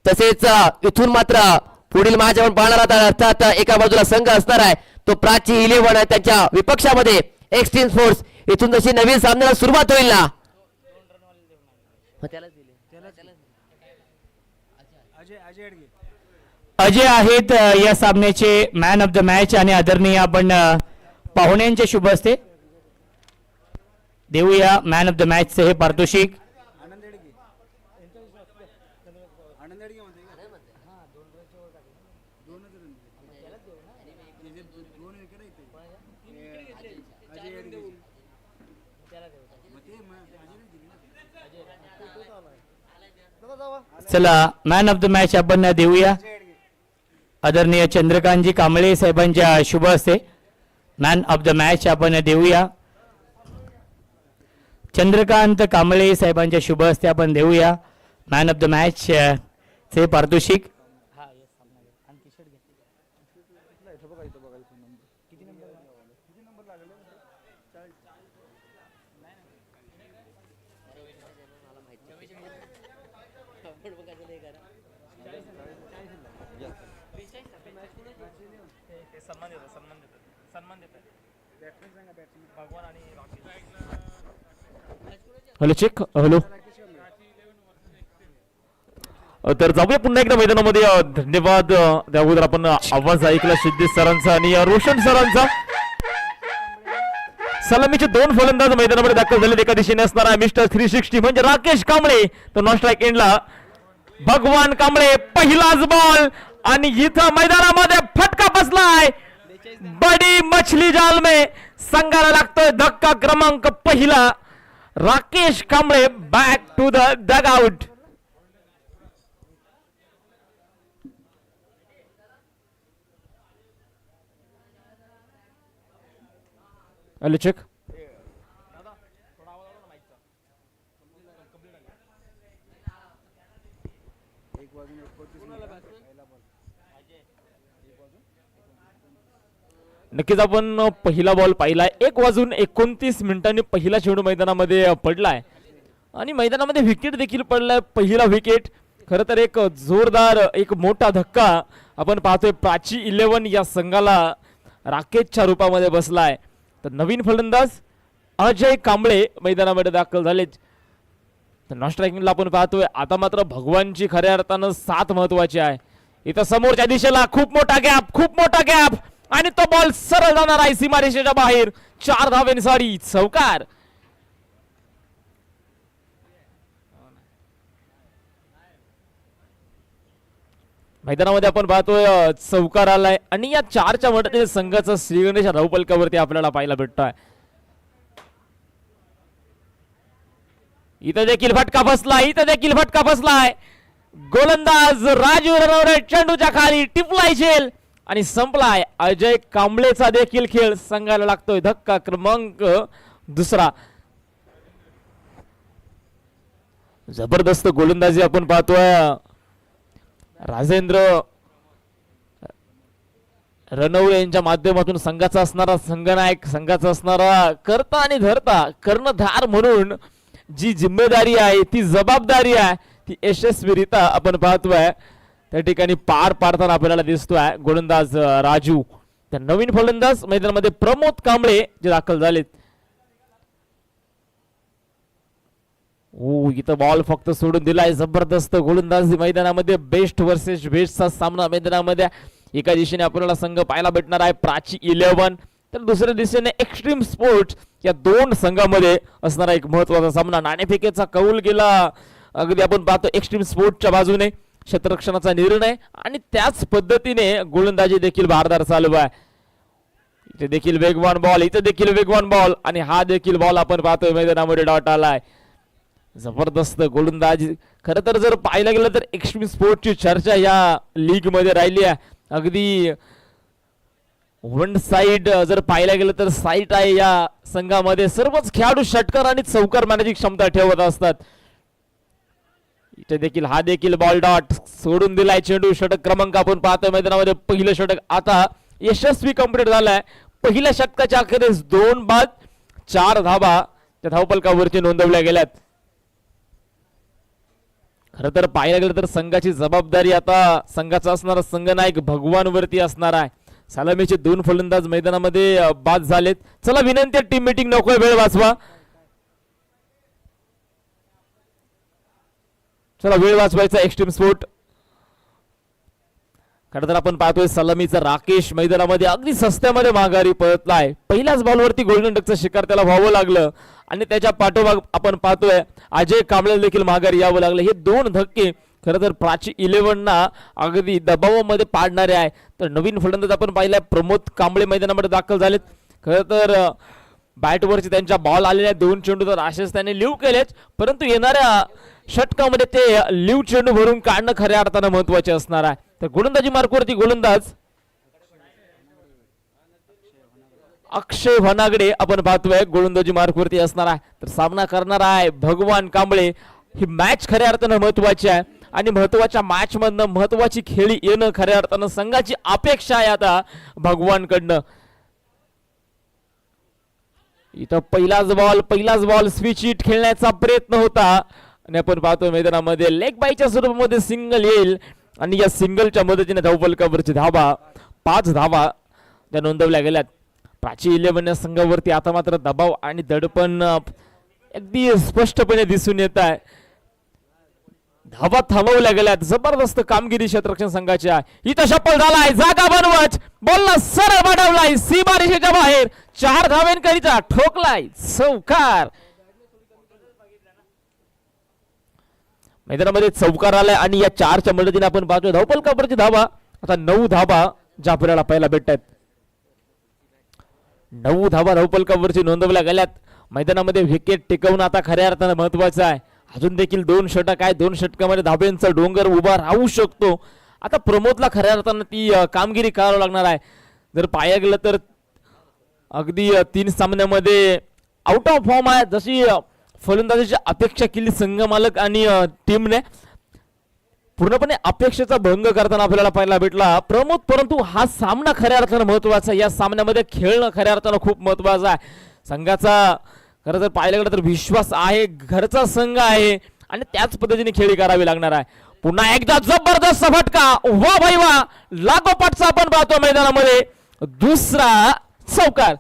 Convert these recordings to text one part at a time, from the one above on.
तसेच इथून मात्र पुढील मॅच आपण पाहणार आहोत. अर्थात एका बाजूला संघ असणार आहे तो प्राची 11 आहे, त्याच्या विपक्षामध्ये एक्स्ट्रीम स्पोर्ट्स. इथून जशी नवीन सामन्याला सुरुवात होईल ना अजय आहेत या सामन्याचे मॅन ऑफ द मॅच आणि आदरणीय आपण पाहुण्यांचे शुभ असते देऊया मॅन ऑफ द मॅचचे हे पारितोषिक. चला मॅन ऑफ द मॅच आपण देऊया आदरणीय चंद्रकांतजी कांबळे साहेबांच्या शुभ असते. मॅन ऑफ द मॅच आपण देऊया चंद्रकांत कांबळे साहेबांच्या शुभ असते आपण देऊया मॅन ऑफ द मॅच चे पारितोषिक. Hello check hello. तर जाऊया पुन्हा एकदा मैदानामध्ये. धन्यवाद. त्या अगोदर आपण आवाज ऐकला सिद्धेश सरांचा आणि रोशन सरांचा. सलामीचे 2 फलंदाज मैदानामध्ये दाखल झाले. एका दिशेने असणार आहे मिस्टर 360 म्हणजे राकेश कांबळे, तर नॉन स्ट्राईक एंडला भगवान कांबळे. पहिलाच बॉल आणि इथं मैदानामध्ये फटका बसलाय. बडी मछली जाल में संघाला लागतोय धक्का क्रमांक पहिला. Rakesh Kamble back to the dugout. Hello check. नक्कीच आपण पहिला बॉल पाहिलाय. 1:29 पहिला चेंडू मैदानामध्ये पडलाय आणि मैदानामध्ये विकेट देखील पडलाय. पहिला विकेट. खरं तर एक जोरदार एक मोठा धक्का आपण पाहतोय. प्राची 11 या संघाला राकेशच्या रूपामध्ये बसलाय. तर नवीन फलंदाज अजय कांबळे मैदानामध्ये दाखल झाले. तर नॉन स्ट्रायकिंगला आपण पाहतोय आता मात्र भगवानची खऱ्या अर्थानं साथ महत्वाची आहे. इथं समोरच्या दिशेला खूप मोठा गॅप आणि तो बॉल सरळ जाणार आहे सीमारेषेच्या बाहेर. 4 धावेंसाठी चौकार. मैदानामध्ये आपण पाहतोय चौकार आलाय आणि या 4च्या मदतीने संघाचा श्रीगणेश धावपलकावरती आपल्याला पाहायला भेटतोय. इथं देखील फटका बसलाय. गोलंदाज राजू रणवरे चेंडूच्या खाली टिपलाय झेल आणि संपलाय. अजय कांबळेचा देखील खेळ. संघाला लागतोय धक्का क्रमांक 2. जबरदस्त गोलंदाजी आपण पाहतोय. राजेंद्र रणवरे यांच्या माध्यमातून संघाचा असणारा संघनायक, संघाचा असणारा करता आणि धरता, कर्णधार म्हणून जी जिम्मेदारी आहे, ती जबाबदारी आहे, ती यशस्वीरित्या आपण पाहतोय त्या ठिकाणी पार पाडताना आपल्याला दिसतोय गोलंदाज राजू. त्या नवीन फलंदाज मैदानामध्ये प्रमोद कांबळे जे दाखल झालेत. इथं बॉल फक्त सोडून दिलाय. जबरदस्त गोलंदाजी मैदानामध्ये. बेस्ट वर्सेस बेस्टचा सामना मैदानामध्ये. एका दिशेने आपल्याला संघ पाहायला भेटणार आहे प्राची 11, तर दुसऱ्या दिशेने एक्स्ट्रीम स्पोर्ट्स. या 2 संघामध्ये असणारा एक महत्वाचा सामना. नाणेफेकीचा कौल गेला अगदी आपण पाहतो एक्स्ट्रीम स्पोर्ट्सच्या बाजूने. क्षेत्ररक्षणाचा निर्णय आणि त्याच पद्धतीने गोलंदाजी देखील भारदार चालू आहे. इथे देखील वेगवान बॉल आणि हा देखील बॉल आपण पाहतोय मैदानामध्ये डॉट आलाय. जबरदस्त गोलंदाजी. खरं तर जर पाहायला गेलं तर एक्स्ट्रीम स्पोर्ट्सची चर्चा या लीग मध्ये राहिली आहे. अगदी वन साइड जर पाहायला गेलं तर साईट आहे या संघामध्ये. सर्वच खेळाडू षटकार आणि चौकार मारण्याची क्षमता ठेवत असतात. इथे देखील हा देखील बॉल डॉट सोडून दिलाय चेंडू. षटक क्रमांक आपण पाहतोय मैदानामध्ये. पहिलं षटक आता यशस्वी कंप्लीट झालाय. पहिल्या षटकाच्या अखेरीस 2 बाद 4 धावा त्या धावपलकावरती नोंदवल्या गेल्यात. खर तर पाहायला गेलं तर संघाची जबाबदारी आता संघाचा असणारा संघनायक भगवान वरती असणार आहे. सलामीचे 2 फलंदाज मैदानामध्ये बाद झालेत. चला विनंती आहे, टीम मीटिंग नकोय, वेळ वाचवा. चला वेळ वाचवायचा एक्स्ट्रीम स्पोर्ट. खरं तर आपण पाहतोय सलामीचा राकेश मैदानामध्ये अगदी सस्त्यामध्ये माघारी पळतलाय. पहिल्याच बॉलवरती गोल्डन डकचं शिकार त्याला व्हावं लागलं आणि त्याच्या पाठोपाठ आपण पाहतोय अजय कांबळे देखील माघारी यावं लागलं. हे 2 धक्के खरं तर प्राची 11 ना अगदी दबावामध्ये पाडणारे आहे. तर नवीन फलंदाज आपण पाहिलाय प्रमोद कांबळे मैदानामध्ये दाखल झालेत. खरं तर बॅटवरची त्यांच्या बॉल आलेल्या 2 चेंडू तर असेच त्याने लिव्ह केलेच, परंतु येणाऱ्या षटकामध्ये ते लिव्ह चेंडू भरून काढणं खऱ्या अर्थानं महत्वाचे असणार आहे. तर गोलंदाजी मार्कवरती गोलंदाज अक्षय वनागडे आपण पाहतोय गोलंदाजी मार्कवरती असणार आहे. तर सामना करणार आहे भगवान कांबळे. ही मॅच खऱ्या अर्थानं महत्वाची आहे आणि महत्वाच्या मॅच मधनं महत्वाची खेळी येणं खऱ्या अर्थानं संघाची अपेक्षा आहे आता भगवानकडनं. इथं पहिलाच बॉल स्विच हिट खेळण्याचा प्रयत्न होता आणि आपण पाहतोय मैदानामध्ये लेग बायच्या स्वरूपामध्ये सिंगल येईल आणि या सिंगलच्या मदतीने धावफलकावरची धावा 5 धावा त्या नोंदवल्या गेल्यात. प्राची 11 या संघावरती आता मात्र दबाव आणि दडपण अगदी स्पष्टपणे दिसून येत आहे. धावा थांबवल्या गेल्यात. जबरदस्त कामगिरी क्षेत्ररक्षण संघाची आहे. इथं शपल झालाय, जागा बनवत बॉलला सरळ पाठवलाय सीमारेषेच्या बाहेर. 4 धावांकरिता ठोकलाय चौकार. मैदानामध्ये चौकार आलाय आणि या 4च्या मदतीने आपण पाहतोय धावफलकावरची धावा आता 9 धावा ज्या आपल्याला पाहायला भेटतात. 9 धावा धावफलकावरची नोंदवल्या गेल्यात. मैदानामध्ये विकेट टिकवणं आता खऱ्या अर्थानं महत्वाचं आहे. अजून देखील 2 षटक आहे. 2 षटकामध्ये धाब्यांचा डोंगर उभा राहू शकतो. आता प्रमोदला खऱ्या अर्थानं ती कामगिरी करावं लागणार आहे. जर पाहायला गेलं तर अगदी 3 सामन्यामध्ये आउट ऑफ फॉर्म आहे. जशी फलंदाजीची अपेक्षा केली संघ मालक आणि टीमने, पूर्णपणे अपेक्षेचा भंग करताना आपल्याला पाहायला भेटला प्रमोद. परंतु हा सामना खऱ्या अर्थानं महत्वाचा, या सामन्यामध्ये खेळणं खऱ्या अर्थानं खूप महत्वाचं आहे. संघाचा खरं तर पाहायला गेलं तर विश्वास आहे, घरचा संघ आहे आणि त्याच पद्धतीने खेळी करावी लागणार आहे. पुन्हा एकदा जबरदस्त फटका, वा भाई वा, लागोपाठचा आपण पाहतो मैदानामध्ये दुसरा चौकार.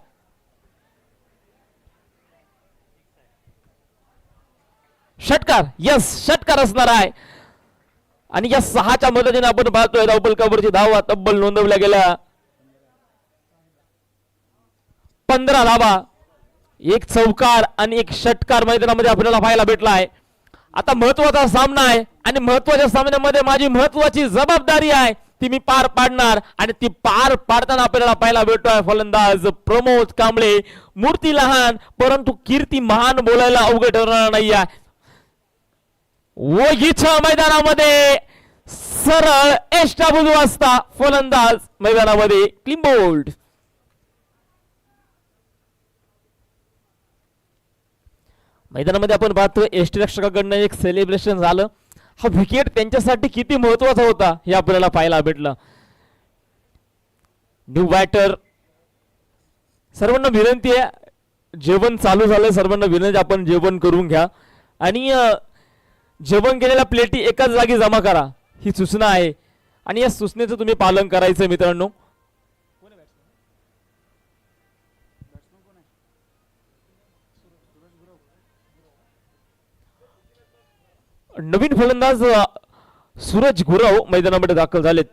षटकार, यस षटकार असणार आहे आणि या 6च्या मदतीने आपण पाहतोय धावफलकावरची धावा तब्बल नोंदवल्या गेल्या 15 धावा. 1 चौकार आणि 1 षटकार मैदानामध्ये आपल्याला पाहायला भेटला आहे. आता महत्वाचा सामना आहे आणि महत्वाच्या सामन्यामध्ये माझी महत्वाची जबाबदारी आहे ती मी पार पाडणार आणि ती पार पाडताना आपल्याला पाहायला भेटतोय फलंदाज प्रमोद कांबळे. मूर्ती लहान परंतु कीर्ती महान बोलायला अवघड ठरणार नाही आहे. ओगीच्या मैदानामध्ये सरळ एष्टाबुजू असता फलंदाज मैदानामध्ये क्लीन बोल्ड. मैदानामध्ये आपण पाहतोय यष्टीरक्षकाकडनं एक सेलिब्रेशन झालं. हा विकेट त्यांच्यासाठी किती महत्वाचा होता हे आपल्याला पाहायला भेटलं. न्यू बॅटर, सर्वांना विनंती आहे, जेवण चालू झालं, सर्वांना विनंती आपण जेवण करून घ्या आणि जेवण केलेल्या प्लेटी एकाच जागी जमा करा ही सूचना आहे आणि या सूचनेचं तुम्ही पालन करायचं मित्रांनो. नवीन फलंदाज सूरज गुरव मैदानामध्ये दाखल झालेत.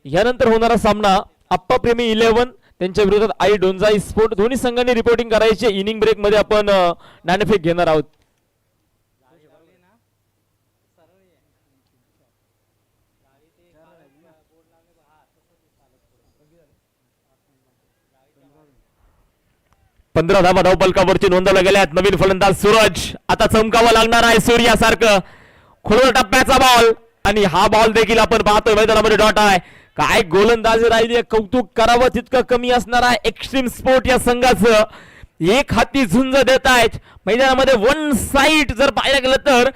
यानंतर होणारा सामना आप्पा प्रेमी 11 त्यांच्या विरोधात आई डोंजाई स्पोर्ट. दोन्ही संघांनी रिपोर्टिंग करायचे. इनिंग ब्रेक मध्ये आपण नाणेफेक घेणार आहोत. पंधरा धावा धावफलकावरची नोंदवल्या गेल्यात. नवीन फलंदाज सूरज, आता चमकावं लागणार आहे सूर्यासारखं. खोल टप्प्याचा बॉल आणि हा बॉल देखील आपण पाहतोय मैदानामध्ये डॉट आहे. काय गोलंदाजी राहिली, कौतुक करावं तितकं कमी असणार आहे एक्स्ट्रीम स्पोर्ट या संघाचं. एक हाती झुंज देत आहेत मैदानामध्ये. 1 साइड जर पाहायला गेलं तर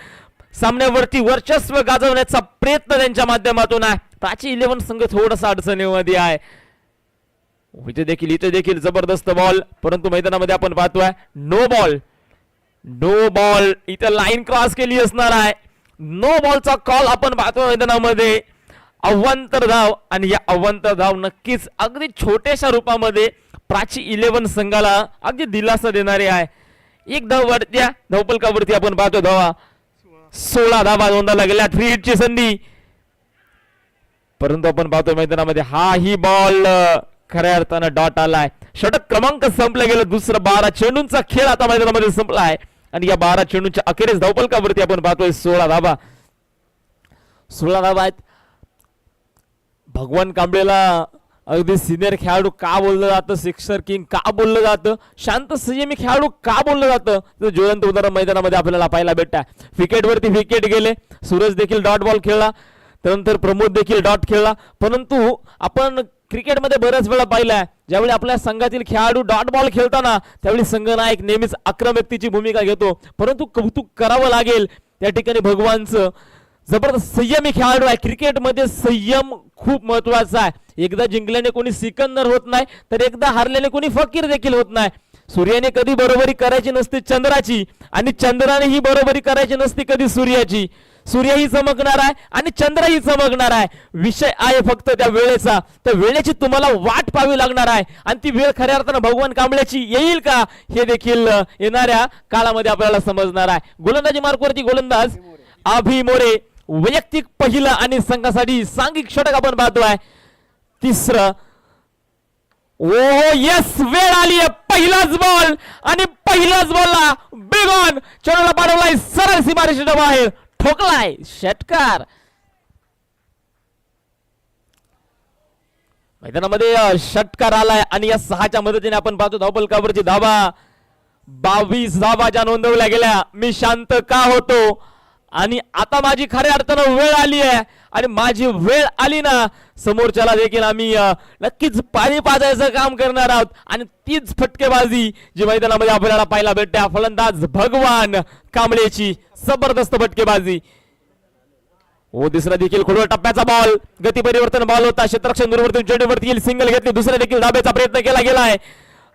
सामन्यावरती वर्चस्व गाजवण्याचा प्रयत्न त्यांच्या माध्यमातून आहे. प्राची 11 संघ थोडासा अडचणीमध्ये आहे. इथे देखील जबरदस्त बॉल, परंतु मैदानामध्ये आपण पाहतोय नो बॉल. इथे लाईन क्रॉस केली असणार आहे. नो बॉलचा कॉल आपण पाहतो मैदानामध्ये. अव्वंतर धाव आणि या अव्वंतर धाव नक्कीच अगदी छोट्याशा रूपामध्ये प्राची 11 संघाला अगदी दिलासा देणारे आहे. एक धाव वाढत्या धावपलकावरती आपण पाहतो धावा 16 धावा नोंदवल्या गेल्या. 3 हिटची संधी, परंतु आपण पाहतो मैदानामध्ये हा ही बॉल खऱ्या अर्थानं डॉट आलाय. षटक क्रमांक संपलं गेलं. दुसरा 12 चेंडूंचा खेळ आता मैदानामध्ये संपला आहे आणि या 12 चेंडूंच्या अखेरीस धावपलकावरती आपण पाहतोय 16 धावा. 16 धावा आहेत. भगवान कांबळेला अगदी सिनियर खेळाडू का बोललं जातं, सिक्सर किंग का बोललं जातं, शांत संयमी खेळाडू का बोललं जातं, तर ज्वलंत उदाहरण मैदानामध्ये आपल्याला पाहायला भेटतं. विकेटवरती विकेट गेले. सूरज देखील डॉट बॉल खेळला, त्यानंतर प्रमोद देखील डॉट खेळला. परंतु आपण क्रिकेटमध्ये बऱ्याच वेळा पाहिलाय ज्यावेळी आपल्या संघातील खेळाडू डॉट बॉल खेळताना त्यावेळी संघनायक नेहमीच आक्रमकतेची भूमिका घेतो. परंतु कौतुक करावं लागेल त्या ठिकाणी भगवानचं. जबरदस्त संयमी खेळाडू आहे. क्रिकेटमध्ये संयम खूप महत्वाचा आहे. एकदा जिंकल्याने कोणी सिकंदर होत नाही, तर एकदा हारल्याने कोणी फकीर देखील होत नाही. सूर्याने कधी बरोबरी करायची नसते चंद्राची, आणि चंद्राने ही बरोबरी करायची नसते कधी सूर्याची. सूर्यही चमकणार आहे आणि चंद्रही चमकणार आहे. विषय आहे फक्त त्या वेळेचा. त्या वेळेची तुम्हाला वाट पाहावी लागणार आहे आणि ती वेळ खऱ्या अर्थानं भगवान कांबळेची येईल का हे देखील येणाऱ्या काळामध्ये आपल्याला समजणार आहे. गोलंदाजी मार्कवरती गोलंदाज अभि मोरे. वैयक्तिक पहिलं आणि संघासाठी सांघिक षटक आपण पाहतोय. तिसरं. ओ यस, वेळ आली आहे. पहिलाच बॉल आणि पहिल्याच बॉलला बिग ऑन चेंडूला पाठवलाय सरळ सीमारेषेच्या बाहेर, ठोकलाय षटकार. मैदानामध्ये षटकार आलाय आणि या 6च्या मदतीने आपण पाहतो धावपलकावरची धावा 22 धावा ज्या नोंदवल्या गेल्या. मी शांत का होतो आणि आता माझी खऱ्या अर्थानं वेळ आली आहे आणि माझी वेळ आली ना, समोरच्याला देखील आम्ही नक्कीच पाणी पाजायचं काम करणार आहोत. आणि तीच फटकेबाजी जी मैदानामध्ये आपल्याला पाहायला भेटते. फलंदाज भगवान कांबळेची जबरदस्त फटकेबाजी. ओ दुसरा देखील खोलवर टप्प्याचा बॉल, गती परिवर्तन बॉल होता. क्षेत्ररक्षण दूरवरतून चेंडूवरती येईल, सिंगल घेतली. दुसऱ्या देखील धाब्याचा प्रयत्न केला गेला आहे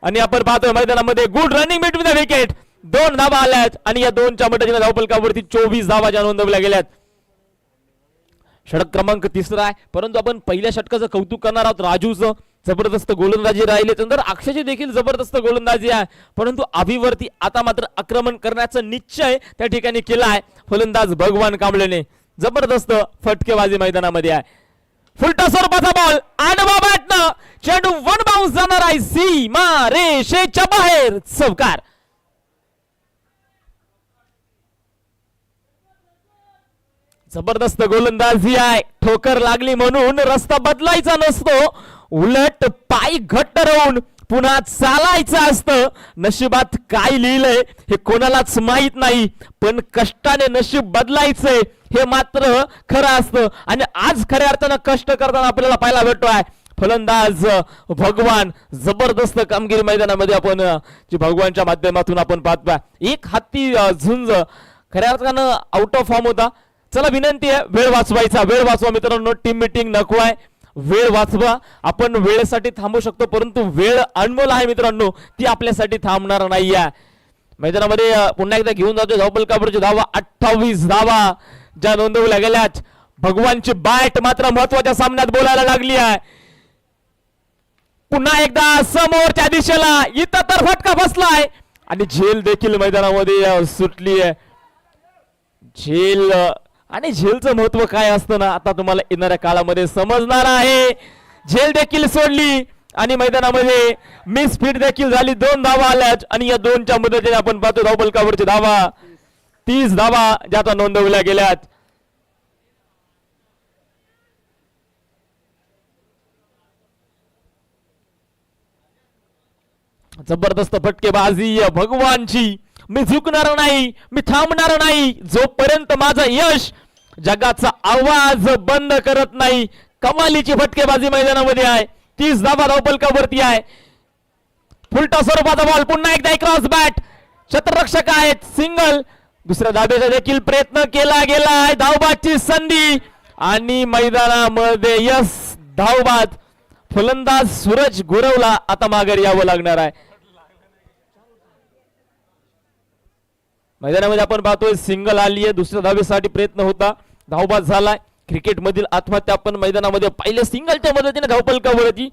आणि आपण पाहतोय मैदानामध्ये good running between the wicket. 2 धावा आल्यात आणि या 2च्या मदतीने धावपलकावरती 24 धावा ज्या नोंदवल्या गेल्यात. षटक क्रमांक 3 आहे. परंतु आपण पहिल्या षटकाचं कौतुक करणार आहोत. राजूचं जबरदस्त गोलंदाजी राहिले, नंतर अक्षयची देखील जबरदस्त गोलंदाजी आहे. परंतु अभिवरती आता मात्र आक्रमण करण्याचा निश्चय त्या ठिकाणी केला आहे फलंदाज भगवान कांबळेने. जबरदस्त फटकेबाजी मैदानामध्ये आहे. फुलटा स्वरूपाचा बॉल आडवा बॅटनं चेंडू 1 बाउन्स जाणार आहे सीमा रेषेच्या बाहेर. चौकार. जबरदस्त गोलंदाजी आहे. ठोकर लागली म्हणून रस्ता बदलायचा नसतो, उलट पाय घट्ट राहून पुन्हा चालायचं असतं. नशिबात काय लिहिलंय हे कोणालाच माहित नाही, पण कष्टाने नशीब बदलायचंय हे मात्र खरं असतं. आणि आज खऱ्या अर्थानं कष्ट करताना आपल्याला पाहायला भेटतोय फलंदाज भगवान. जबरदस्त कामगिरी मैदानामध्ये आपण जी भगवानच्या माध्यमातून आपण पाहतोय. एक हाती झुंज खऱ्या अर्थानं आउट ऑफ फॉर्म होता. चला विनंती आहे, वेळ वाचवायचा. वेळ वाचवा मित्रांनो. टीम मीटिंग नको आहे, वेळ वाचवा. आपण वेळेसाठी थांबू शकतो, परंतु वेळ अनमोल आहे मित्रांनो, ती आपल्यासाठी थांबणार नाही आहे. मैदानामध्ये पुन्हा एकदा घेऊन जातो धावपलकावरची धावा 28 धावा ज्या नोंदवल्या गेल्यात. भगवानची बॅट मात्र महत्वाच्या सामन्यात बोलायला लागली आहे. पुन्हा एकदा समोरच्या दिशेला इथं तर फटका बसलाय आणि झेल देखील मैदानामध्ये सुटली आहे. झेल आणि झेलचं महत्व काय असतं ना, आता तुम्हाला येणाऱ्या काळामध्ये समजणार आहे. झेल देखील सोडली आणि मैदानामध्ये मिस फिट देखील झाली. 2 धावा आल्यात आणि या 2च्या मदतीने आपण पाहतो धावपलकावरची धावा 30 धावा ज्या आता नोंदवल्या गेल्यात. जबरदस्त फटकेबाजी भगवानची. मी झुकणार नाही, मी थांबणार नाही जोपर्यंत माझं यश जगाचा आवाज बंद करत नाही. कमालीची फटकेबाजी मैदानामध्ये आहे. 30 धावा धावपलकावरती आहे. फुलटा स्वरूपाचा बॉल, पुन्हा एकदा क्रॉस बॅट. क्षेत्ररक्षक आहेत, सिंगल. दुसऱ्या धाब्याचा देखील प्रयत्न केला गेला आहे. धावबादची संधी आणि मैदानामध्ये यस धावबाद. फलंदाज सूरज गुरवला आता माघारी यावं लागणार आहे. मैदानामध्ये आपण पाहतोय सिंगल आली आहे, दुसऱ्या धावेसाठी प्रयत्न होता, धावबाद झालाय. क्रिकेट मधील आत्महत्या आपण मैदानामध्ये पहिले सिंगलच्या मदतीने धावपलकावरती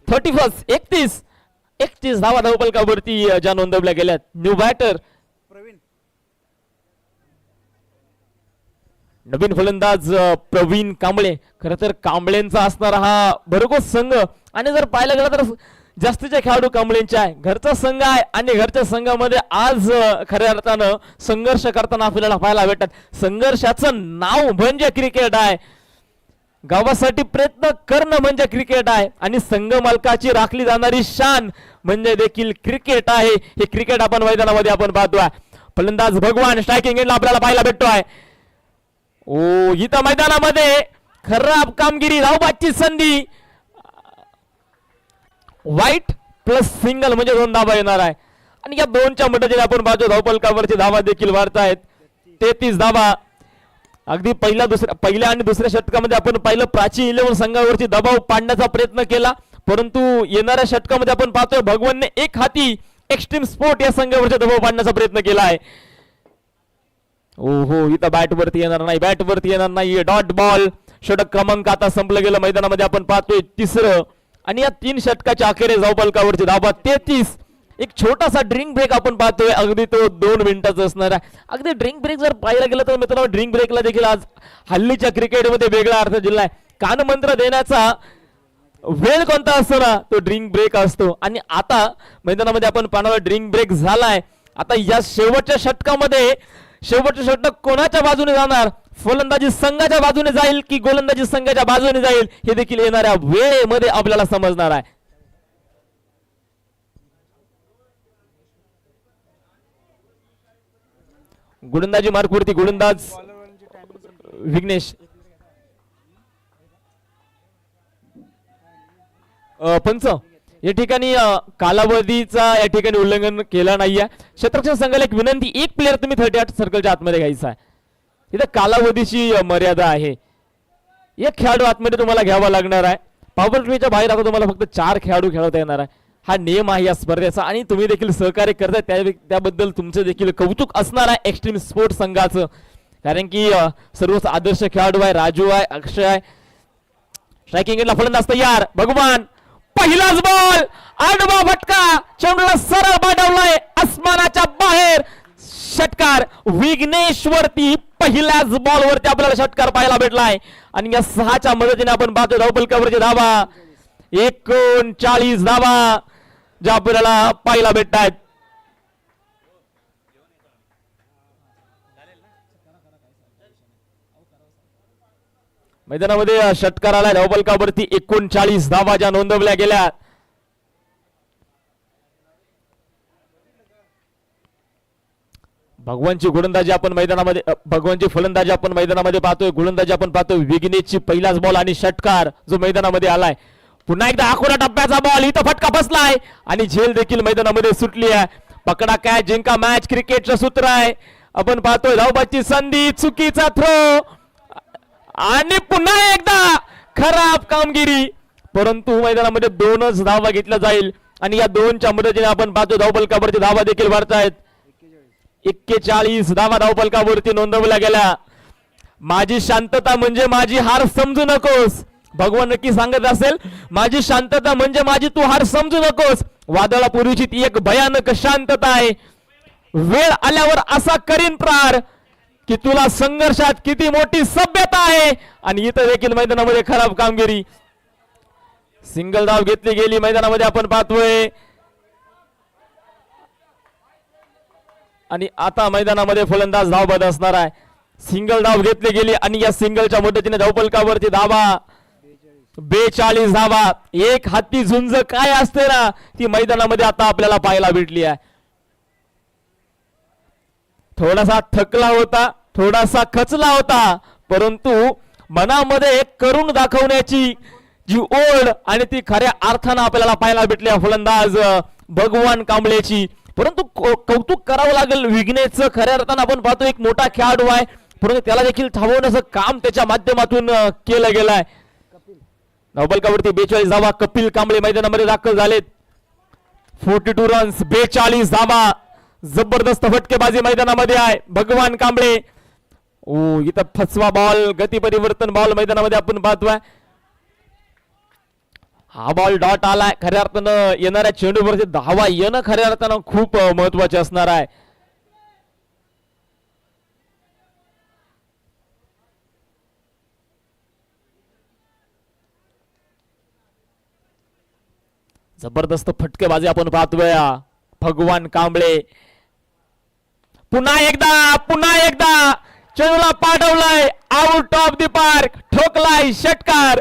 31 धावा धावपलकावरती ज्या नोंदवल्या गेल्यात. न्यू बॅटर नवीन फलंदाज प्रवीण कांबळे. खर तर कांबळेंचा असणारा हा भरघोस संघ आणि जर पाहायला गेला तर जास्तीचे खेळाडू कांबळेंचे आहे. घरचा संघ आहे आणि घरच्या संघामध्ये आज खऱ्या अर्थानं संघर्ष करताना आपल्याला पाहायला भेटतात. संघर्षाचं नाव म्हणजे क्रिकेट आहे, गावासाठी प्रयत्न करणं म्हणजे क्रिकेट आहे आणि संघ मालकाची राखली जाणारी शान म्हणजे देखील क्रिकेट आहे. हे क्रिकेट आपण मैदानामध्ये आपण पाहतोय. फलंदाज भगवान स्ट्रायकिंग एंडला आपल्याला पाहायला भेटतोय. ओ इथं मैदानामध्ये खराब कामगिरी, धावबादची संधी, वाईट प्लस सिंगल म्हणजे 2 धावा येणार आहे आणि या 2च्या मदतीने आपण पाहतो धावपलकावरची धावा देखील वाढत आहेत. 33 धावा. अगदी पहिल्या आणि दुसऱ्या षटकामध्ये आपण पाहिलं प्राची 11 संघावरची दबाव पाडण्याचा प्रयत्न केला, परंतु येणाऱ्या षटकामध्ये आपण पाहतोय भगवानने एक हाती एक्स्ट्रीम स्पोर्ट या संघावरचा दबाव पाडण्याचा प्रयत्न केला आहे. ओहो इथं बॅट वरती येणार नाही, डॉट बॉल. षटक क्रमांक आता संपलं गेलं. मैदानामध्ये आपण पाहतोय 3रं आणि या 3 षटकाच्या अखेरीस धावपलकावरची धावा 33. एक छोटासा ड्रिंक ब्रेक आपण पाहतोय, अगदी तो 2 मिनिटाचा असणार आहे. अगदी ड्रिंक ब्रेक जर पाहायला गेलं तर मित्रांनो ड्रिंक ब्रेकला देखील आज हल्लीच्या क्रिकेटमध्ये वेगळा अर्थ दिलाय. कानमंत्र देण्याचा वेळ कोणता असतो ना, तो ड्रिंक ब्रेक असतो. आणि आता मैदानामध्ये आपण पाहणार ड्रिंक ब्रेक झालाय. आता या शेवटच्या षटकामध्ये शेवटचं षटक कोणाच्या बाजूने जाणार, फलंदाजी संघाच्या बाजूने जाईल की गोलंदाजी संघाच्या बाजूने जाईल, हे देखील येणाऱ्या वेळेमध्ये आपल्याला समजणार आहे. गोलंदाजी मार्कवरती गोलंदाज विघ्नेश. पंच या ठिकाणी कालावधीचा या ठिकाणी उल्लंघन केला नाहीये. क्षेत्ररक्षण संघाला एक विनंती, एक प्लेअर तुम्ही 38 सर्कलच्या आतमध्ये घ्यायचा आहे. इथं कालावधीची मर्यादा आहे. एक खेळाडू आतमध्ये तुम्हाला घ्यावा लागणार आहे. पॉवर प्लेच्या बाहेर आता तुम्हाला फक्त 4 खेळाडू खेळवता येणार आहे. हा नियम आहे या स्पर्धेचा आणि तुम्ही देखील सहकार्य करताय त्याबद्दल तुमचं देखील कौतुक असणार आहे एक्स्ट्रीम स्पोर्ट्स संघाचं. कारण की सर्वच आदर्श खेळाडू आहे, राजू आहे, अक्षय आहे. स्ट्रायकिंग एंडला फलंदाज तयार, भगवान. पहिलाच बॉल, आडवा फटका, चेंडूला सरळ पाठवलाय आसमानाच्या बाहेर. षटकार विघ्नेश वरती पहिल्याच बॉल वरती आपल्याला षटकार पाहायला भेटलाय आणि या 6च्या मदतीने आपण पाहतो धावपलकावरची धावा 39 धावा ज्या आपल्याला पाहायला भेटत आहेत. मैदानामध्ये षटकार आलाय. धावपलकावरती 39 धावा ज्या नोंदवल्या गेल्या. भगवानची गोलंदाजी आपण मैदानामध्ये भगवानची फलंदाजी आपण मैदानामध्ये पाहतोय. गोलंदाजी आपण पाहतोय विघ्नेशची पहिलाच बॉल आणि षटकार जो मैदानामध्ये आलाय. पुन्हा एकदा आखोरा टप्प्याचा बॉल, इथं फटका बसलाय आणि झेल देखील मैदानामध्ये सुटली आहे. पकडा कॅच जिंका मॅच क्रिकेटचं सूत्र आहे. आपण पाहतोय धावबादची संधी, चुकीचा थ्रो आणि पुन्हा एकदा खराब कामगिरी, परंतु मैदानामध्ये 2च धावा घेतल्या जाईल आणि या 2च्या मदतीने आपण पाहतो धावपलकावरती धावा देखील वाढतायत. 41 धावा धावपलकावरती नोंदवल्या गेल्या. माझी शांतता म्हणजे माझी हार समजू नकोस. भगवान नक्की सांगत असेल, माझी शांतता म्हणजे माझी तू हार समजू नकोस. वादळापूर्वीची ती एक भयानक शांतता आहे. वेळ आल्यावर असा करीन प्रार की तुला संघर्षात किती मोठी सभ्यता आहे. आणि इथं देखील मैदानामध्ये खराब कामगिरी. सिंगल धाव घेतली गेली मैदानामध्ये आपण पाहतोय आणि आता मैदानामध्ये फलंदाज धावबाद असणार आहे. सिंगल धाव घेतली गेली आणि या सिंगलच्या मदतीने धावपलकावरती धावा 42 धावा. एक हाती झुंज काय असते ना, ती मैदानामध्ये आता आपल्याला पाहायला भेटली आहे. थोडासा थकला होता, थोडासा खचला होता, परंतु मनामध्ये करून दाखवण्याची जी ओढ आणि ती खऱ्या अर्थानं आपल्याला पाहायला भेटली फलंदाज भगवान कांबळेची. परंतु कौतुक करावं लागेल विघ्नेशचं. खऱ्या अर्थानं आपण पाहतो एक मोठा खेळाडू आहे, परंतु त्याला देखील थांबवण्याचं काम त्याच्या माध्यमातून केलं गेलं आहे. धावपलकावरती 42 धावा. कपिल कांबळे मैदानामध्ये दाखल झालेत. 42 रन्स, 42 धावा जबरदस्त फटकेबाजी मैदानामध्ये आहे भगवान कांबळे. ओ इथं फसवा बॉल गती परिवर्तन बॉल मैदानामध्ये आपण पाहतोय. हा बॉल डॉट आलाय. खऱ्या अर्थानं येणाऱ्या चेंडूवरती धावा येणं खऱ्या अर्थानं खूप महत्वाचे असणार आहे. जबरदस्त फटकेबाजी आपण पाहतोय भगवान कांबळे. पुन्हा एकदा चेंडूला पाठवलाय आउट ऑफ द पार्क. ठोकलाय षटकार.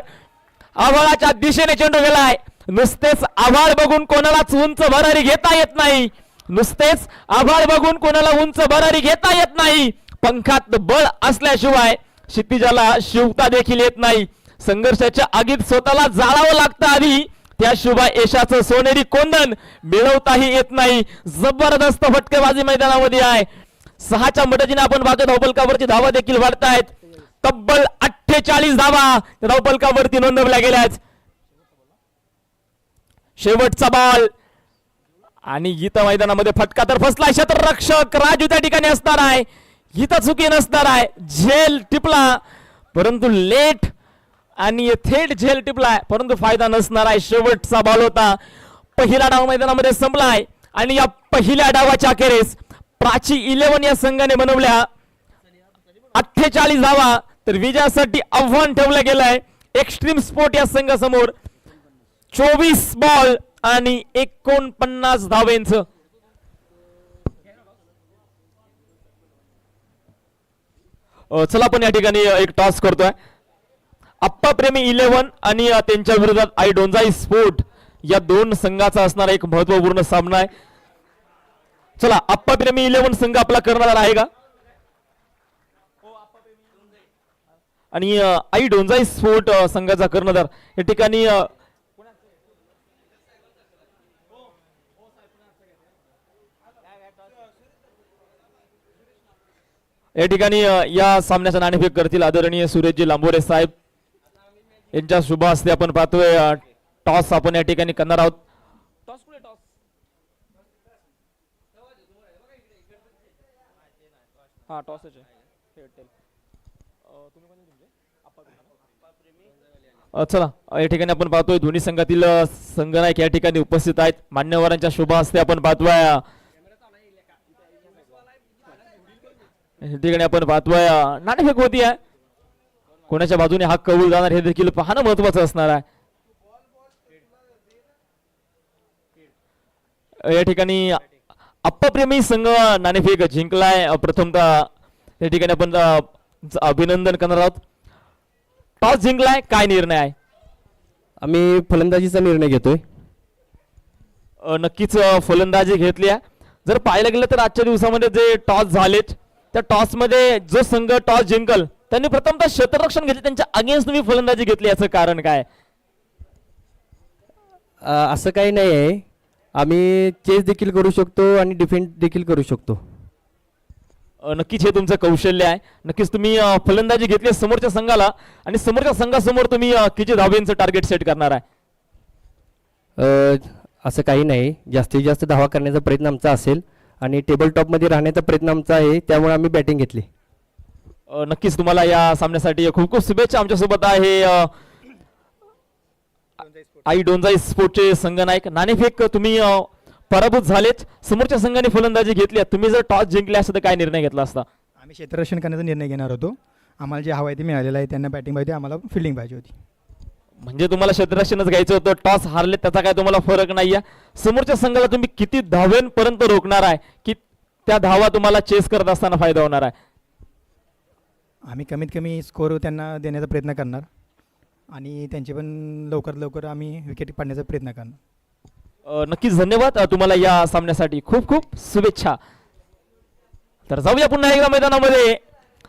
आभाळाच्या दिशेने चेंडू गेलाय. नुसतेच आभाळ बघून कोणालाच उंच भरारी घेता येत नाही. नुसतेच आभाळ बघून कोणाला उंच भरारी घेता येत नाही. पंखात बळ असल्याशिवाय क्षितिजाला शिवता देखील येत नाही. संघर्षाच्या आगीत स्वतःला जाळावं लागतं आधी, त्याशिवाय यशाचं सोनेरी कोंदण मिळवताही येत नाही. जबरदस्त फटकेबाजी मैदानामध्ये आहे. 6च्या मदतीने आपण पाहतो धावपलकावरची धावा देखील वाढतायत. तब्बल 48 धावा धावपलकावरती नोंदवल्या गेल्यात. शेवटचा बॉल आणि इथं मैदानामध्ये फटका तर फसलाय. क्षेत्ररक्षक राजू त्या ठिकाणी असणार आहे. इथं चुकी नसणार आहे. झेल टिपला परंतु लेट आणि थेट झेल टिपलाय परंतु फायदा नसणार आहे. शेवटचा बॉल होता. पहिला डाव मैदानामध्ये संपलाय आणि या पहिल्या डावाच्या अखेरीस प्राची 11 या संघाने बनवल्या 48 धावा. तर विजयासाठी आव्हान ठेवलं गेलंय एक्स्ट्रीम स्पोर्ट या संघासमोर. 24 बॉल आणि 49 धावेंचं. चला आपण या ठिकाणी एक टॉस करतोय. अप्पा प्रेमी 11 आणि त्यांच्या विरोधात आई डोंजाई स्पोर्ट या दोन संघाचा असणारा एक महत्वपूर्ण सामना आहे. चला अप्पा प्रेमी 11 संघ आपला करणार आहे का आणि आई डोंजाई स्पोर्ट संघाचा कर्णधार या ठिकाणी या सामन्याचा नाणेफेक करतील आदरणीय सुरेशजी लांबोरे साहेब यांच्या शुभ हस्ते. आपण पाहतोय टॉस आपण या ठिकाणी करणार आहोत. चला या ठिकाणी आपण पाहतोय दोन्ही संघातील संघनायक या ठिकाणी उपस्थित आहेत. मान्यवरांच्या शुभ हस्ते आपण पाहतोय या ठिकाणी आपण पाहतोय नाणेफेक होती आहे. कोणाच्या बाजूने हा कौल जाणार हे देखील पाहणं महत्वाचं असणार आहे. या ठिकाणी अप्पाप्रेमी संघ नाणेफेक जिंकलाय. प्रथमतः या ठिकाणी आपण अभिनंदन करणार आहोत. टॉस जिंकलाय, काय निर्णय आहे? आम्ही फलंदाजीचा निर्णय घेतोय. नक्कीच फलंदाजी घेतली आहे. जर पाहायला गेलं तर आजच्या दिवसामध्ये जे टॉस झालेत त्या टॉस मध्ये जो संघ टॉस जिंकल त्यांनी प्रथमतः क्षेत्ररक्षण घेतले. त्यांच्या अगेन्स्ट तुम्ही फलंदाजी घेतली, याचं कारण काय? असं काही नाही आहे. आम्ही चेस देखील करू शकतो आणि डिफेंड देखील करू शकतो. नक्कीच हे तुमचं कौशल्य आहे. नक्कीच तुम्ही फलंदाजी घेतली समोरच्या संघाला आणि समोरच्या संघासमोर तुम्ही किती धावेंचं टार्गेट सेट करणार आहे? असं काही नाही. जास्तीत जास्त धावा करण्याचा प्रयत्न आमचा असेल आणि टेबल टॉपमध्ये राहण्याचा प्रयत्न आमचा आहे, त्यामुळे आम्ही बॅटिंग घेतली. नक्कीच तुम्हाला या सामन्यासाठी खूप खूप शुभेच्छा. आमच्यासोबत आहे आई डोंजाई स्पोर्टचे संघनायक. नाणेफेक तुम्ही पराभूत झालेत, समोरच्या संघाने फलंदाजी घेतली. तुम्ही जर टॉस जिंकले असता तर काय निर्णय घेतला असता? आम्ही क्षेत्ररक्षण करण्याचा निर्णय घेणार होतो. आम्हाला जे हवं आहे ते मिळालेलं आहे. त्यांना बॅटिंग पाहिजे, आम्हाला फिल्डिंग पाहिजे होती. म्हणजे तुम्हाला क्षेत्ररक्षणच घ्यायचं होतं. टॉस हारले त्याचा काय तुम्हाला फरक नाही आहे. समोरच्या संघाला तुम्ही किती धावेंपर्यंत रोखणार आहे की त्या धावा तुम्हाला चेस करत असताना फायदा होणार आहे? आम्ही कमीत कमी स्कोर त्यांना देण्याचा प्रयत्न करणार आणि त्यांचे पण लवकरात लवकर आम्ही विकेट पाडण्याचा प्रयत्न करणार. नक्कीच धन्यवाद. तुम्हाला या सामन्यासाठी खूप खूप शुभेच्छा. तर जाऊया पुन्हा एकदा मैदानामध्ये.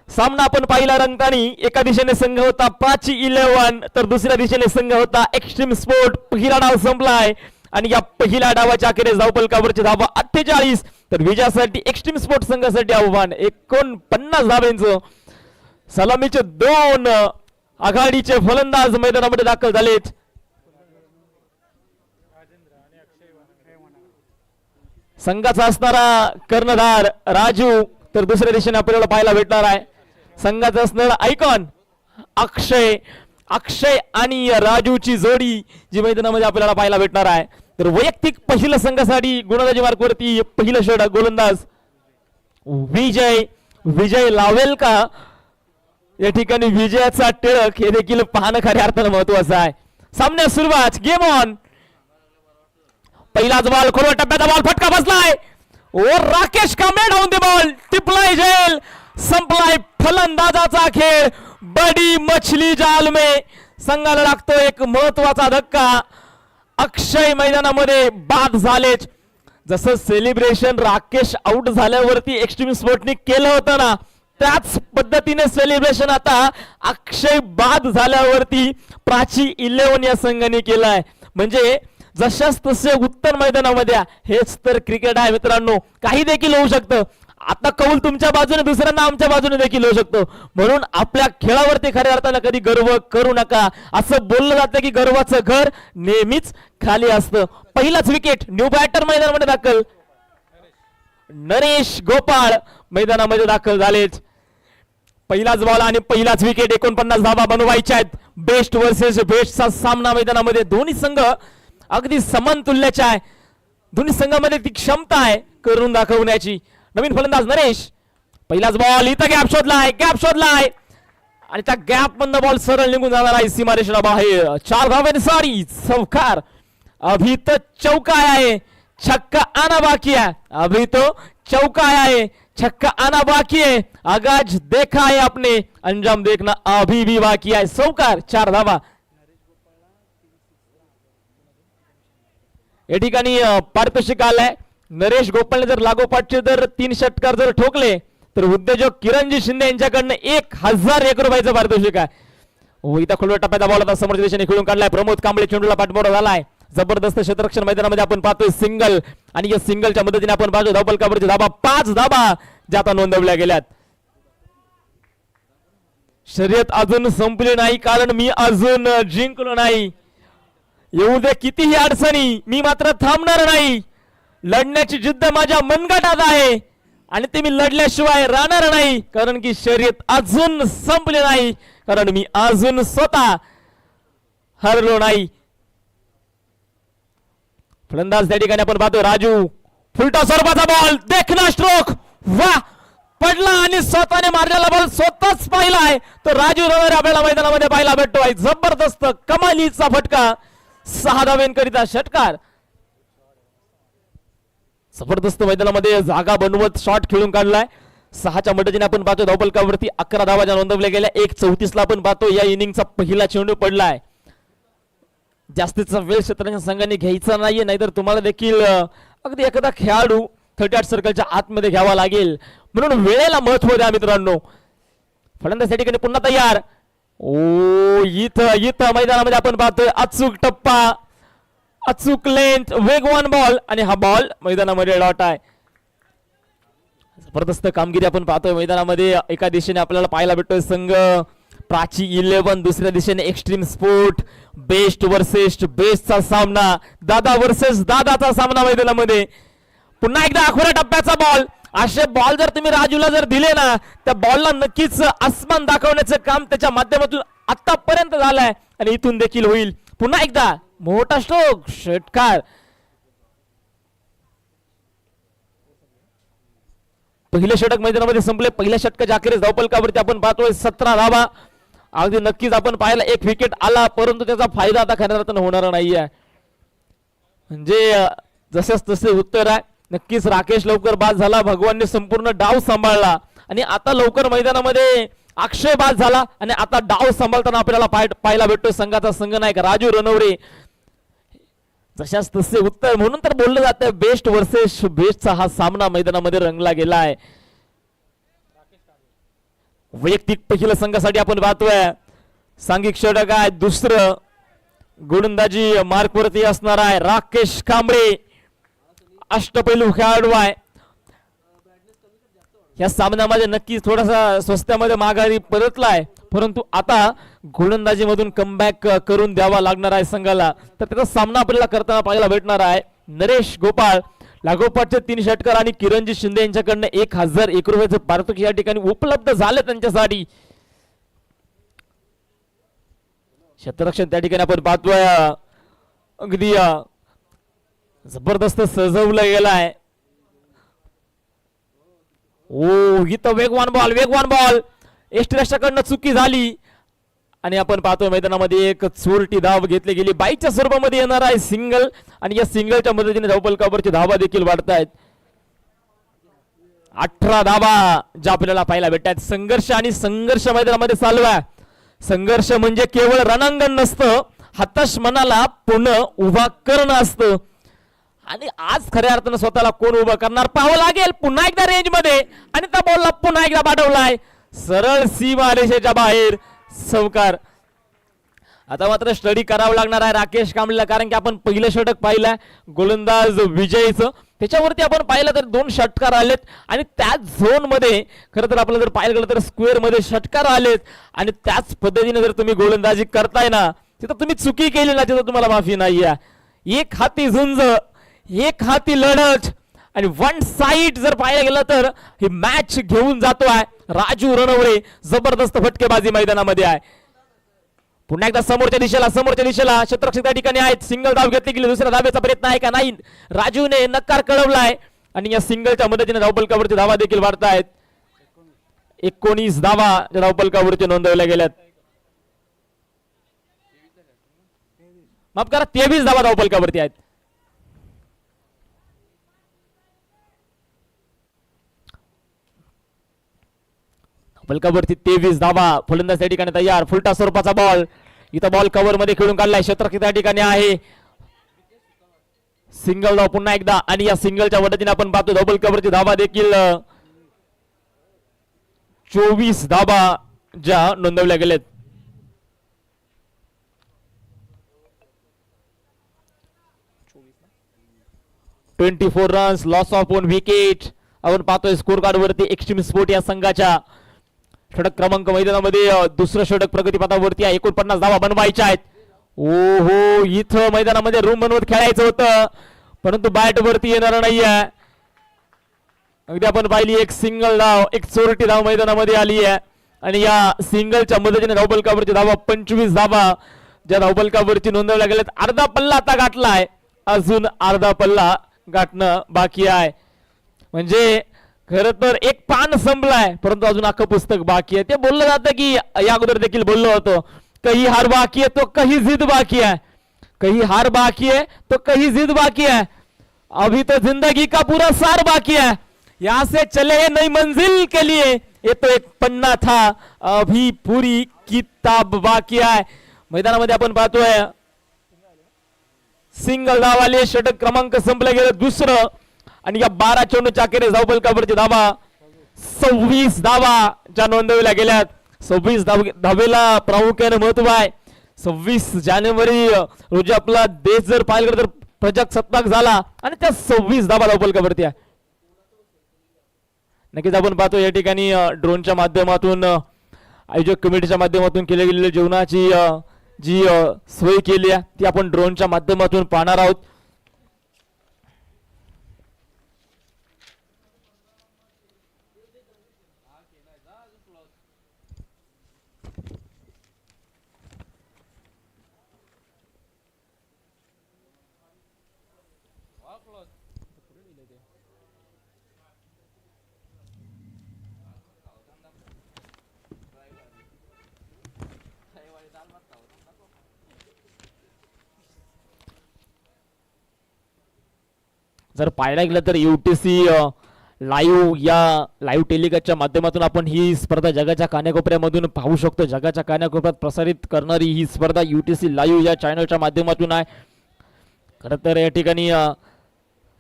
सामना आपण पाहिला रंगतानी. एका दिशेने संघ होता प्राची 11 तर दुसऱ्या दिशेने संघ होता एक्स्ट्रीम स्पोर्ट. पहिला डाव संपलाय आणि या पहिल्या डावाच्या अखेरीस धावपलकावरची धावा 48. तर विजयासाठी एक्स्ट्रीम स्पोर्ट संघासाठी आव्हान 49 धावेंचं. सलामीचे 2 आघाडीचे फलंदाज मैदानामध्ये दाखल झालेत. संघाचा असणारा कर्णधार राजू, तर दुसऱ्या दिशेने आपल्याला पाहायला भेटणार आहे संघाचा असणारा आयकॉन अक्षय. अक्षय आणि राजूची जोडी जी मैदानामध्ये आपल्याला पाहायला भेटणार आहे. तर वैयक्तिक पहिल्या संघासाठी गोलंदाजी मार्कवरती पहिलं षटक गोलंदाज विजय लावेल का? या ठिकाणी विजयाचा टिळक हे देखील पाहणं खऱ्या अर्थानं महत्वाचं आहे. सामन्यात सुरुवात, गेम ऑन. पहिलाच बॉल, खोलवर टप्प्याचा बॉल, फटका बसलाय ओ Rakesh Kamble down the ball, टिपलाय झेल, संपलाय फलंदाजाचा खेळ. बडी मछली जाल में संघाला लागतो एक महत्वाचा धक्का. अक्षय मैदानामध्ये बाद झालेच. जसं सेलिब्रेशन राकेश आउट झाल्यावरती एक्स्ट्रीम स्पोर्टने केलं होतं ना, त्याच पद्धतीने सेलिब्रेशन आता अक्षय बाद झाल्यावरती प्राची 11 या संघाने केलाय. म्हणजे जशाच तसे उत्तर मैदानामध्ये हेच तर क्रिकेट आहे मित्रांनो. काही देखील होऊ शकतं. आता कौल तुमच्या बाजूने, दुसऱ्यांना आमच्या बाजूने देखील होऊ शकतो. म्हणून आपल्या खेळावरती खऱ्या अर्थानं कधी गर्व करू नका. असं बोललं जातं की गर्वाचं घर नेहमीच खाली असतं. पहिलाच विकेट, न्यू बॅटर मैदानामध्ये दाखल. नरेश गोपाळ मैदानामध्ये दाखल झालेच. पहिलाच बॉल आणि पहिलाच विकेट. 49 धावा बनवायच्या आहेत. बेस्ट वर्सेस बेस्टचा सामना मैदानामध्ये. दोन्ही संघ अगदी समान तुल्याचे आहे. दोन्ही संघामध्ये ती क्षमता आहे करून दाखवण्याची. नवीन फलंदाज नरेश. पहिलाच बॉल, इथं गॅप शोधलाय आणि त्या गॅप मधनं बॉल सरळ निघून जाणार आहे सीमारेषेला बाहेर. 4 धावे, सॉरी चौकार. अभी तो चौका आया है, छक्का आना बाकी है. अभी तो चौका आया है, छक्का आना बाकी है. आगाज देखा है आपने, अंजाम देखना अभी भी बाकी है. चौकार, 4 धावा. या ठिकाणी पारितोषिक आलंय. नरेश गोपाळने जर लागोपाठचे जर 3 षटकार जर ठोकले तर उद्योजक किरणजी शिंदे यांच्याकडनं 1001 रुपयाचं पारितोषिक आहे. हो, इथं खोलवर टप्प्याचा बॉल होता, समोरच्या दिशेने खेळून काढलाय. प्रमोद कांबळे चेंडूला पाठबोडा झालाय. जबरदस्त क्षेत्ररक्षण मैदानामध्ये आपण पाहतोय सिंगल, आणि या सिंगलच्या मदतीने आपण पाहतो धावपल काबरची धाबा 5 धाबा ज्या आता नोंदवल्या गेल्यात. शर्यत अजून संपली नाही, कारण मी अजून जिंकलो नाही. येऊ दे कितीही अडचणी, मी मात्र थांबणार नाही. लढण्याची जिद्द माझ्या मनगटात आहे आणि ते मी लढल्याशिवाय राहणार नाही, कारण की शर्यत अजून संपली नाही, कारण मी अजून स्वतः हरलो नाही. फलंदाज त्या ठिकाणी आपण पाहतो राजू. फुलटा स्वरूपाचा बॉल, देखना स्ट्रोक, वा पडला आणि स्वतःने मारलेला बॉल स्वतःच पाहिलाय. तो राजू रवर आपल्याला मैदानामध्ये पाहायला भेटतोय. जबरदस्त कमालीचा फटका, 6 धावेंकरिता षटकार. जबरदस्त मैदानामध्ये जागा बनवत शॉट खेळून काढलाय. 6च्या मदतीने आपण पाहतो धावपलकावरती 11 धावा ज्या नोंदवल्या गेल्या. 1:34 ला आपण पाहतो या इनिंगचा पहिला चेंडू पडलाय. जास्तीचा वेळ क्षेत्राच्या संघाने घ्यायचा नाहीये, नाहीतर तुम्हाला देखील अगदी एखादा खेळाडू 38 सर्कलच्या आतमध्ये घ्यावा लागेल. म्हणून वेळेला महत्व द्या मित्रांनो. फलंदाज त्या ठिकाणी पुन्हा तयार. ओ इथं मैदानामध्ये आपण पाहतोय अचूक टप्पा, अचूक लेंथ, वेगवान बॉल, आणि हा बॉल मैदानामध्ये डॉट आहे. जबरदस्त कामगिरी आपण पाहतोय मैदानामध्ये. एका दिशेने आपल्याला पाहायला भेटतोय संघ प्राची 11, दुसऱ्या दिशेने एक्स्ट्रीम स्पोर्ट. बेस्ट वर्सेस बेस्टचा सामना, दादा वर्सेस दादाचा सामना मैदानामध्ये. पुन्हा एकदा अखोऱ्या टप्प्याचा बॉल. असे बॉल जर तुम्ही राजूला जर दिले ना, त्या बॉलला नक्कीच आसमान दाखवण्याचं काम त्याच्या माध्यमातून आतापर्यंत झालंय आणि इथून देखील होईल. पुन्हा एकदा मोठा स्ट्रोक, षटकार. पहिले षटक मैदानामध्ये संपले. पहिल्या षटकाच्या अखेरीस धावपलकावरती आपण पाहतोय 17 धावा. अगदी नक्कीच आपण पाहिला 1 विकेट आला, परंतु त्याचा फायदा आता खऱ्या अर्थानं होणार नाहीये. म्हणजे जसेच तसे उत्तर आहे. नक्कीच राकेश लवकर बाद झाला, भगवानने संपूर्ण डाव सांभाळला, आणि आता लवकर मैदानामध्ये अक्षय बाद झाला, आणि आता डाव सांभाळताना आपल्याला पाहायला भेटतोय संघाचा संघनायक राजू रणवरे. जशाच तसे उत्तर. म्हणून तर बोललं जातं बेस्ट वर्सेस बेस्टचा हा सामना मैदानामध्ये रंगला गेला आहे. वैयक्तिक पहिल्या संघासाठी आपण पाहतोय सांघिक षटक आहे. दुसरं गोलंदाजी मार्कवरती असणार आहे राकेश कांबळे. अष्टपैलू खेळाडू आहे. या सामन्यामध्ये नक्कीच थोडासा स्वस्त्यामध्ये माघारी परतलाय, परंतु आता गोलंदाजी मधून कमबॅक करून द्यावा लागणार आहे संघाला. तर त्याचा सामना आपल्याला करताना पाहायला भेटणार आहे नरेश गोपाळ. लागोपाठचे 3 षटकार आणि किरणजी शिंदे यांच्याकडनं 1001 रुपयाचं पारितोषिक या ठिकाणी उपलब्ध झालं त्यांच्यासाठी. क्षेत्ररक्षण त्या ठिकाणी आपण पाहतोय अगदी जबरदस्त सजवलं गेलं आहे. ओ इथं वेगवान बॉल एष्टराष्ट्राकडनं चुकी झाली आणि आपण पाहतोय मैदानामध्ये एक चोरटी धाव घेतली गेली. बाईच्या स्वरूपामध्ये येणार आहे सिंगल आणि या सिंगलच्या मदतीने धावफलकावरची धावा देखील वाढतायत. 18 धावा ज्या आपल्याला पाहायला भेटतात. संघर्ष मैदानामध्ये चालू आहे. संघर्ष म्हणजे केवळ रणांगण नसतं, हताश मनाला पुन्हा उभा करणं असतं आणि आज खऱ्या अर्थानं स्वतःला कोण उभं करणार पाहावं लागेल. पुन्हा एकदा रेंज मध्ये आणि त्या बॉलला पुन्हा एकदा पाठवलाय सरळ सीमारेषेच्या बाहेर चौकार. आता मात्र स्टडी करावं लागणार आहे राकेश कांबळेला, कारण की आपण पहिलं षटक पाहिलं गोलंदाज विजयचं, त्याच्यावरती आपण पाहिलं तर 2 षटकार आलेत आणि त्याच झोन मध्ये खरं तर आपल्याला जर पाहायला गेलं तर स्क्वेअर मध्ये षटकार आलेत आणि त्याच पद्धतीने जर तुम्ही गोलंदाजी करताय ना तिथं तुम्ही चुकी केली ना तिथं तुम्हाला माफी नाही आहे. एक हाती झुंज, एक हाती लढत आणि वन साइड जर पाहायला गेलं तर ही मॅच घेऊन जातोय राजू रणवरे. जबरदस्त फटकेबाजी मैदानामध्ये आहे. पुन्हा एकदा समोरच्या दिशेला क्षेत्ररक्षक त्या ठिकाणी आहेत. सिंगल धाव घेतली गेली. दुसऱ्या धावेचा प्रयत्न आहे का नाही, राजूने नकार कळवलाय आणि या सिंगलच्या मदतीने धावफलकावरती धावा देखील वाढतायत. 19 धावा धावफलकावरती नोंदवल्या गेल्यात. माफ करा 23 धावा धावफलकावरती आहेत. फलकावरती 23 धावा. फलंदाज त्या ठिकाणी तयार. फुलटा स्वरूपाचा बॉल इथं बॉल कव्हर मध्ये खेळून काढलाय. क्षेत्ररक्षक त्या ठिकाणी आहे. सिंगल धाव पुन्हा एकदा आणि या सिंगलच्या मदतीने आपण पाहतो डबल कव्हरची धावा देखील 24 धावा ज्या नोंदवल्या गेलेत. "24 रन्स, लॉस ऑफ 1 विकेट." आपण पाहतोय स्कोर कार्ड वरती एक्स्ट्रीम स्पोर्ट या संघाच्या षटक क्रमांक मैदानामध्ये दुसरं षटक प्रगतीपथावरती आहे. 49 धावा बनवायच्या आहेत. ओहो इथं मैदानामध्ये रूम बनवत खेळायचं होतं परंतु बॅट वरती येणार नाहीये. अगदी आपण पाहिली एक सिंगल धाव, एक चोरटी धाव मैदानामध्ये आली आहे आणि या सिंगलच्या मदतीने धावफलकावरची धावा 25 धावा ज्या धावफलकावरती नोंदवल्या गेल्यात. अर्धा पल्ला आता गाठलाय, अजून अर्धा पल्ला गाठणं बाकी आहे. म्हणजे खर तर एक पान संपलाय परंतु अजून अख्खं पुस्तक बाकी आहे. ते बोललं जातं की या अगोदर देखील बोललो होतो, कही हार बाकी है तो कही जिद बाकी है, कही हार बाकी है तो कही जिद बाकी है, अभी तो जिंदगी का पूरा सार बाकी है, यहाँ से चले हैं नई मंजिल के लिए, ये तो एक पन्ना था अभी पूरी किताब बाकी आहे. मैदानामध्ये आपण पाहतोय सिंगल धावाले षटक क्रमांक संपलं गेलं दुसरं आणि या 12 चेंडूच्या अखेरीस धावफलकावरची धावा 26 धावा ज्या नोंदवल्या गेल्यात. 26 धावेला प्रामुख्याने महत्व आहे. 26 जानेवारी रोजी आपला देश जर पाहिलं तर प्रजासत्ताक झाला आणि त्या 26 धावा धावफलकावरती आहे. नक्कीच आपण पाहतो या ठिकाणी ड्रोनच्या माध्यमातून आयोजक कमिटीच्या माध्यमातून केल्या गेलेल्या जेवणाची जी सोय केली आहे ती आपण ड्रोनच्या माध्यमातून पाहणार आहोत. जर पाहायला गेलं तर UTC लाईव्ह या लाईव्ह टेलिकास्टच्या माध्यमातून आपण ही स्पर्धा जगाच्या कानाकोपऱ्यामधून पाहू शकतो. जगाच्या कानाकोपऱ्यात प्रसारित करणारी ही स्पर्धा UTC लाईव्ह या चॅनलच्या माध्यमातून आहे. खरं तर या ठिकाणी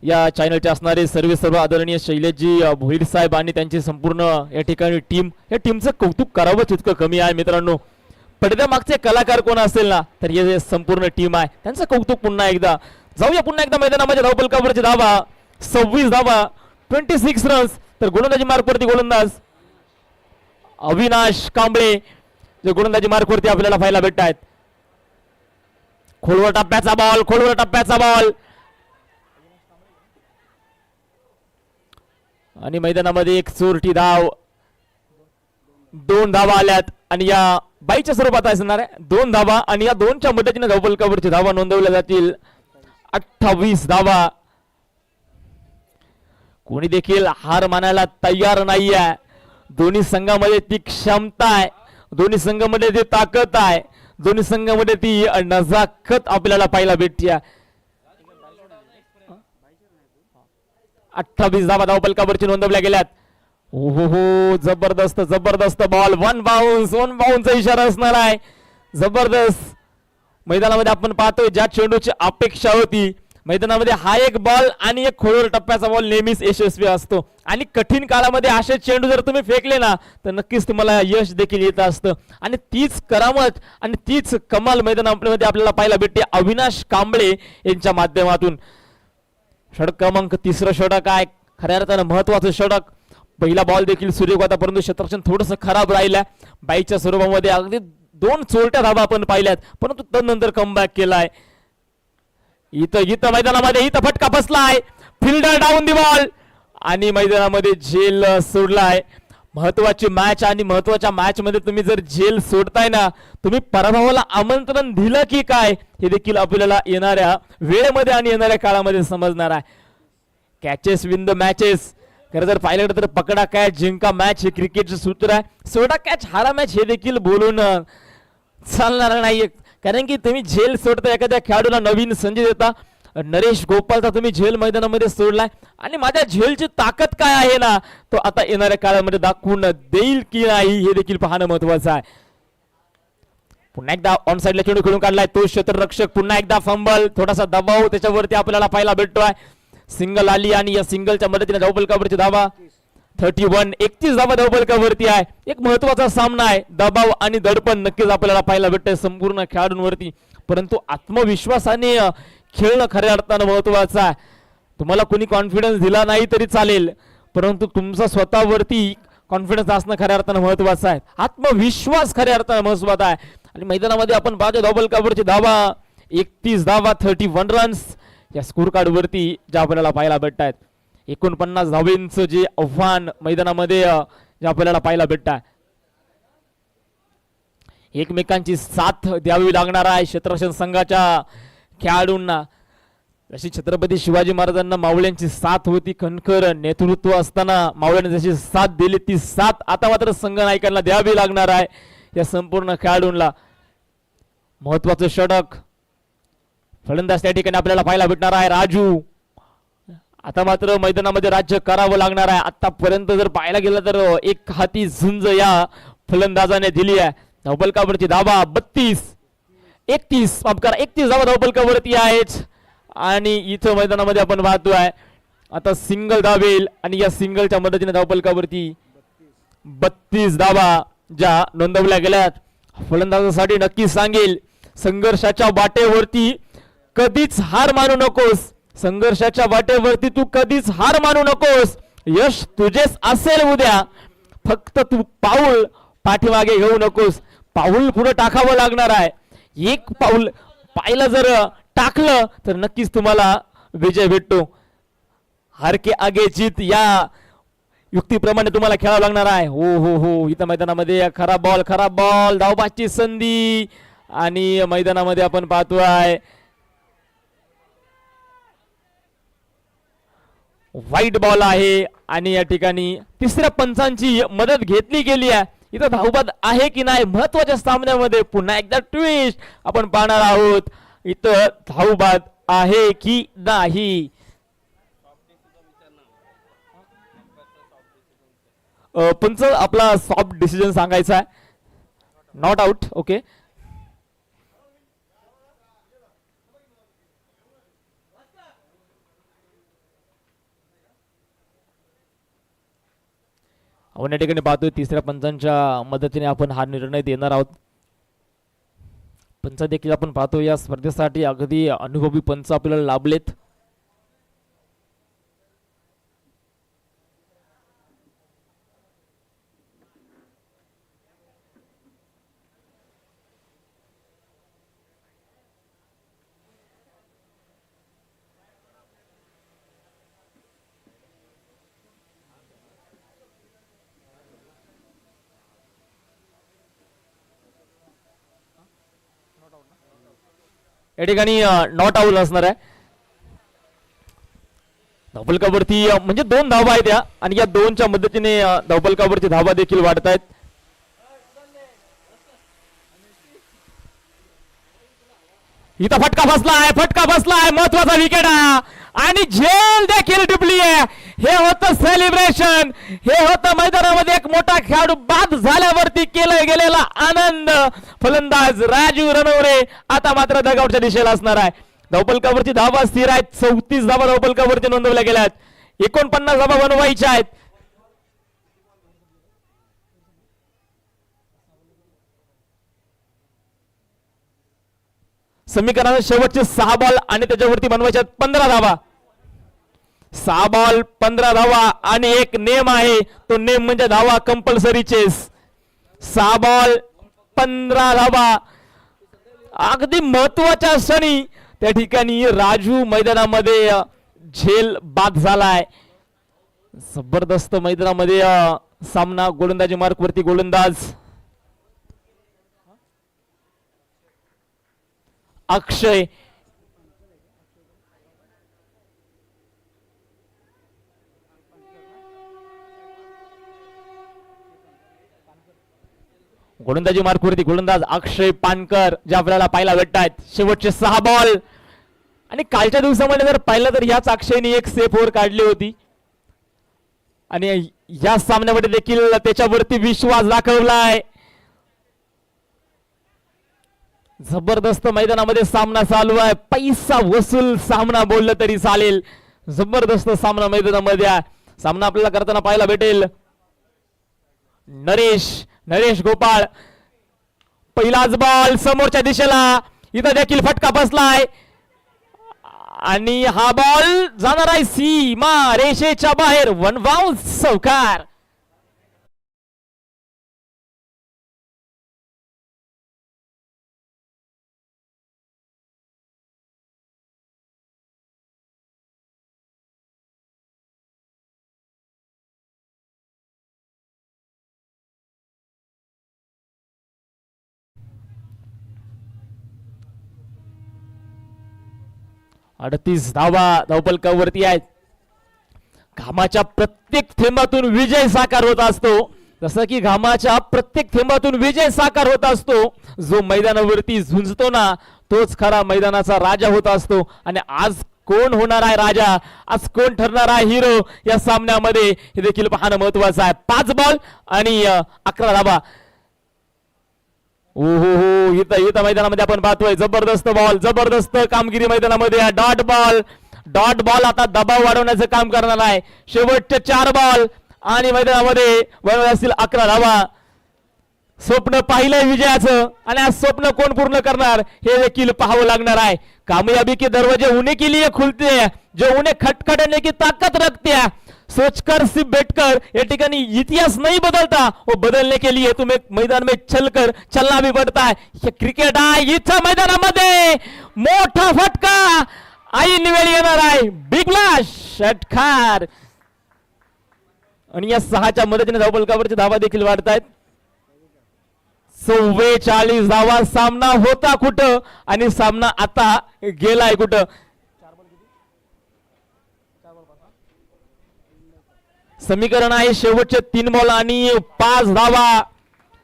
या चॅनलचे असणारे सर्व आदरणीय शैलेशजी भोईर साहेब आणि त्यांची संपूर्ण या ठिकाणी टीम, या टीमचं कौतुक करावं तितकं कमी आहे मित्रांनो. पडद्यामागचे कलाकार कोण असेल ना तर हे संपूर्ण टीम आहे, त्यांचं कौतुक पुन्हा एकदा. जाऊया पुन्हा एकदा मैदानामध्ये धावफलकावरची धावा 26 धावा 26 रन्स. तर गोलंदाजी मार्कवरती गोलंदाज अविनाश कांबळे जे गोलंदाजी मार्कवरती आपल्याला पाहायला भेटत आहेत. खोलवर टप्प्याचा बॉल आणि मैदानामध्ये एक चोरटी धाव, 2 धावा आल्यात आणि या बाईच्या स्वरूपात असणार आहे 2 धावा आणि या 2च्या मदतीने धावफलकावरची धावा नोंदवल्या जातील 28 धावा. कोणी देखील हार मानायला तयार नाही आहे. दोन्ही संघामध्ये ती क्षमता आहे, दोन्ही संघामध्ये ती ताकद आहे, दोन्ही संघामध्ये ती नजाकत आपल्याला पाहायला भेटते. 28 धावा धावफलकावरती नोंदवल्या गेल्यात. हो जबरदस्त जबरदस्त बॉल, वन बाउन्सचा इशारा असणार आहे. जबरदस्त मैदानामध्ये आपण पाहतोय ज्या चेंडूची अपेक्षा होती, मैदानामध्ये हा एक बॉल आणि एक खोलवर टप्प्याचा बॉल नेहमीच यशस्वी असतो आणि कठीण काळामध्ये असे चेंडू जर तुम्ही फेकले ना तर नक्कीच तुम्हाला यश देखील येत असतं. आणि तीच करामत आणि तीच कमाल मैदानामध्ये आपल्याला पाहायला भेटते अविनाश कांबळे यांच्या माध्यमातून. षटक क्रमांक 3 षटक आहे, खऱ्या अर्थानं महत्वाचं षटक. पहिला बॉल देखील सूर्यगोता, परंतु क्षेत्ररक्षण थोडंसं खराब राहिलं. बाईच्या स्वरूपामध्ये अगदी 2 चोरट्या धावा आपण पाहिल्यात, परंतु त्यानंतर कमबॅक केलाय. इथं मैदानामध्ये इथं फटका बसलाय, फिल्डर डाऊन दी बॉल आणि मैदानामध्ये झेल सोडलाय. महत्वाची मॅच आणि महत्वाच्या मॅच मध्ये तुम्ही जर झेल सोडताय ना, तुम्ही पराभवाला आमंत्रण दिलं की काय हे देखील आपल्याला येणाऱ्या वेळेमध्ये आणि येणाऱ्या काळामध्ये समजणार आहे. Catches win the matches. खरं जर पाहिलं तर पकडा कॅच जिंका मॅच हे क्रिकेटचं सूत्र आहे. सोडा कॅच हारा मॅच हे देखील बोलून चालणार नाहीये, कारण की तुम्ही झेल सोडता एखाद्या खेळाडूला नवीन संधी देता. नरेश गोपालचा तुम्ही झेल मैदानामध्ये सोडलाय आणि माझ्या झेलची ताकद काय आहे ना तो आता येणाऱ्या काळामध्ये दाखवून देईल की नाही हे देखील पाहणं महत्वाचं आहे. पुन्हा एकदा ऑन साइडला चेंडू खेळून काढलाय तो क्षेत्ररक्षक, पुन्हा एकदा फंबल, थोडासा दबाव त्याच्यावरती आपल्याला पाहायला भेटतोय. सिंगल आली आणि या सिंगलच्या मदतीने धावफलकावरची धावा 31 धावा धावफलकावरती आहे. एक महत्वाचा सामना आहे, दबाव आणि दडपण नक्कीच आपल्याला पाहायला भेटतंय संपूर्ण खेळाडूंवरती, परंतु आत्मविश्वासाने खेळणं खऱ्या अर्थानं महत्वाचं आहे. तुम्हाला कोणी कॉन्फिडन्स दिला नाही तरी चालेल, परंतु तुमचा स्वतःवरती कॉन्फिडन्स असणं खऱ्या अर्थानं महत्वाचं आहे. आत्मविश्वास खऱ्या अर्थानं महत्वाचा आहे. आणि मैदानामध्ये आपण पाहतो धावफलकावरची धावा 31 धावा 31 रन्स या स्कोर कार्ड वरती ज्या आपल्याला पाहायला भेटत आहेत. 49 धावेंचं जे आव्हान मैदानामध्ये जे आपल्याला पाहायला भेटत आहे. एकमेकांची साथ द्यावी लागणार आहे क्षेत्ररक्षण संघाच्या खेळाडूंना. जशी छत्रपती शिवाजी महाराजांना मावळ्यांची साथ होती, खणखर नेतृत्व असताना मावळ्यांनी जशी साथ दिली ती साथ आता मात्र संघ नायकांना द्यावी लागणार आहे या संपूर्ण खेळाडूंना. महत्वाचं षटक फलंदाज त्या ठिकाणी आपल्याला पाहायला भेटणार आहे राजू. आता मात्र मैदानामध्ये राज्य करावं लागणार आहे. आतापर्यंत जर पाहायला गेलं तर एक हाती झुंज या फलंदाजाने दिली आहे. धावफलकावरची धावा 31 धावा धावफलकावरती आहेत. आणि इथं मैदानामध्ये आपण पाहतोय आता सिंगल धावेल आणि या सिंगलच्या मदतीने धावफलकावरती 32 धावा ज्या नोंदवल्या गेल्यात. फलंदाजासाठी नक्की सांगेल संघर्षाच्या वाटेवरती कधीच हार मानू नकोस, संघर्षाच्या वाटेवरती तू कधीच हार मानू नकोस. यश तुझेच असेल उद्या, फक्त तू पाऊल पाठीमागे घेऊ नकोस, पाऊल पुढे टाकावं लागणार आहे. एक पाऊल पाहिलं जर टाकलं तर नक्कीच तुम्हाला विजय भेटतो. हार के आगे जीत या युक्तीप्रमाणे तुम्हाला खेळावं लागणार आहे. हो हो हो इथं मैदानामध्ये खराब बॉल धावबाची संधी आणि मैदानामध्ये आपण पाहतोय वाईट बॉल आहे आणि या ठिकाणी तिसऱ्या पंचांची मदत घेतली गेली आहे. इथं धावबाद आहे की नाही महत्वाच्या सामन्यामध्ये पुन्हा एकदा ट्विस्ट आपण पाहणार आहोत. इथं धावबाद आहे की नाही. पंच आपला सॉफ्ट डिसिजन सांगायचा आहे. Not out. ओके आपण या ठिकाणी पाहतोय तिसऱ्या पंचांच्या मदतीने आपण हा निर्णय देणार आहोत. पंच देखील आपण पाहतो या स्पर्धेसाठी अगदी अनुभवी पंच आपल्याला लाभलेत. या ठिकाणी नॉट आउट असणार आहे. धावफलकावरती म्हणजे 2 धावा आहेत या आणि या 2च्या मदतीने धावफलकावरती धावा देखील वाढत आहेत. इथं फटका बसलाय महत्वाचा विकेट आणि झेल देखील टिपली आहे. हे होतं सेलिब्रेशन, हे होतं मैदानामध्ये एक मोठा खेळाडू बाद झाल्यावरती केला गेलेला आनंद. फलंदाज राजू रणवरे आता मात्र डगआउटच्या दिशेला असणार आहे. धावफलकावरती धावा स्थिर आहेत. 34 धावा धावफलकावरती नोंदवल्या गेल्या आहेत. 49 धावा बनवायच्या आहेत. समीकरणाचे शेवटचे 6 बॉल आणि त्याच्यावरती बनवायचे 15 धावा. 6 बॉल 15 धावा आणि एक नेम आहे, तो नेम म्हणजे धावा कंपल्सरी चेस. 6 बॉल 15 धावा. अगदी महत्वाच्या क्षणी त्या ठिकाणी राजू मैदानामध्ये झेल बाद झालाय. जबरदस्त मैदानामध्ये सामना. गोलंदाजी मार्क वरती गोलंदाज अक्षय. गोलंदाजी मार्कवरती गोलंदाज अक्षय पानकर जे आपल्याला पाहायला भेटतात. शेवटचे 6 बॉल आणि कालच्या दिवसामध्ये जर पाहिलं तर याच अक्षयने एक सेफ ओव्हर काढली होती आणि या सामन्यामध्ये देखील त्याच्यावरती विश्वास दाखवलाय. जबरदस्त मैदानामध्ये सामना चालू आहे. पैसा वसूल सामना बोललं तरी चालेल. जबरदस्त सामना मैदानामध्ये आहे. सामना आपल्याला करताना पाहायला भेटेल. नरेश गोपाळ. पहिलाच बॉल समोरच्या दिशेला. इथं देखील फटका बसलाय आणि हा बॉल जाणार आहे सीमा रेषेच्या बाहेर. 1 बाउन्स चौकार. अडतीस धावा धावफलकावरती आहेत. घामाच्या प्रत्येक थेंबातून विजय साकार होत असतो. जसं की घामाच्या प्रत्येक थेंबातून विजय साकार होत असतो. जो मैदानावरती झुंजतो ना तोच खरा मैदानाचा राजा होत असतो. आणि आज कोण होणार आहे राजा, आज कोण ठरणार आहे हिरो या सामन्यामध्ये हे देखील पाहणं महत्वाचं आहे. 5 बॉल आणि 11 धावा. ओहो इथं मैदानामध्ये आपण पाहतोय जबरदस्त बॉल, जबरदस्त कामगिरी मैदानामध्ये. डॉट बॉल आता दबाव वाढवण्याचं काम करणार आहे. शेवटचे 4 बॉल आणि मैदानामध्ये बनवले असतील 11 धावा. स्वप्न पाहिलंय विजयाचं आणि आज स्वप्न कोण पूर्ण करणार हे देखील पाहावं लागणार आहे. कामयाबी के दरवाजे उन्हें के लिए खुलते हैं जो उन्हें खटखटाने की ताकत रखते हैं. सोचकर सिर्फ बैठकर या ठिकाणी इतिहास नहीं बदलता, वो बदलने के लिए तुम्हें मैदान में चलकर चलना भी पड़ता है. हे क्रिकेट आहे. इथं मैदानामध्ये मोठा फटका ऐन वेळी येणार आहे. बिग ब्लास्ट षटकार आणि या 6च्या मदतीने धावफलकावरची धावा देखील वाढत आहेत. 44 धावा. सामना होता कुठं आणि सामना आता गेलाय कुठं. समीकरण आहे शेवटचे 3 बॉल आणि 5 धावा.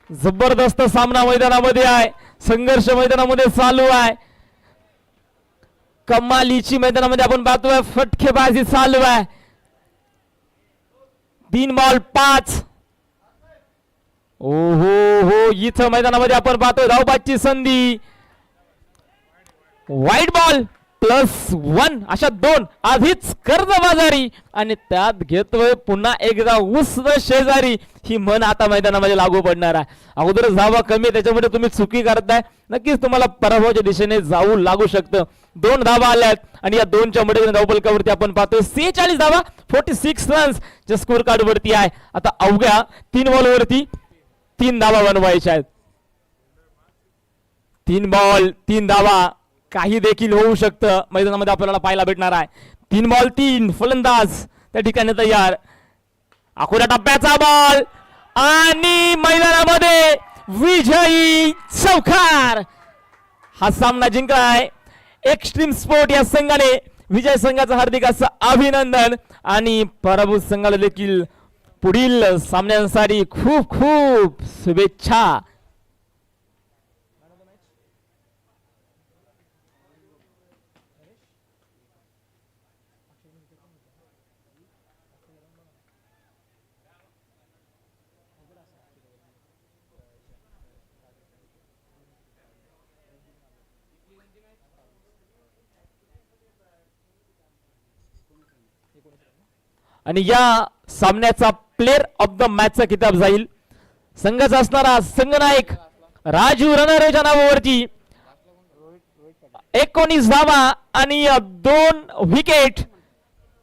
जबरदस्त सामना मैदानामध्ये आहे. संघर्ष मैदानामध्ये चालू आहे. कमालीची मैदानामध्ये आपण पाहतोय फटकेबाजी चालू आहे. 3 बॉल 5. ओहो इथं मैदानामध्ये आपण पाहतोय धावबादची संधी. वाईट बॉल +1 अशा 2 आधीच कर्जबाजारी आणि त्यात घेतोय पुन्हा एकदा उस्द शेजारी. ही म्हण आता मैदानामध्ये लागू पडणार आहे. अगोदरच धावा कमी त्याच्यामध्ये तुम्ही चुकी करताय, नक्कीच तुम्हाला पराभवाच्या दिशेने जाऊ लागू शकतं. 2 धावा आल्यात आणि या 2च्या मदतीने धावफलकावरती आपण पाहतोय 46 धावा 46 रन्स च्या स्कोर कार्ड वरती आहे. आता अवघ्या 3 बॉल वरती 3 धावा बनवायच्या आहेत. 3 बॉल 3 धावा. काही देखील होऊ शकतं मैदानामध्ये आपल्याला पाहायला भेटणार आहे. 3 बॉल 3. फलंदाज त्या ठिकाणी तयार. अकोला टप्प्याचा बॉल आणि मैदानामध्ये विजयी चौकार. हा सामना जिंकलाय एक्स्ट्रीम स्पोर्ट या संघाने विजय संघाचं हार्दिक असं अभिनंदन आणि पराभूत संघाला देखील पुढील सामन्यांसाठी खूप खूप शुभेच्छा. आणि या सामन्याचा प्लेअर ऑफ द मॅचचा किताब जाईल संघाचा असणारा संघनायक राजू रनारेच्या नावावरती 19 धावा आणि 2 विकेट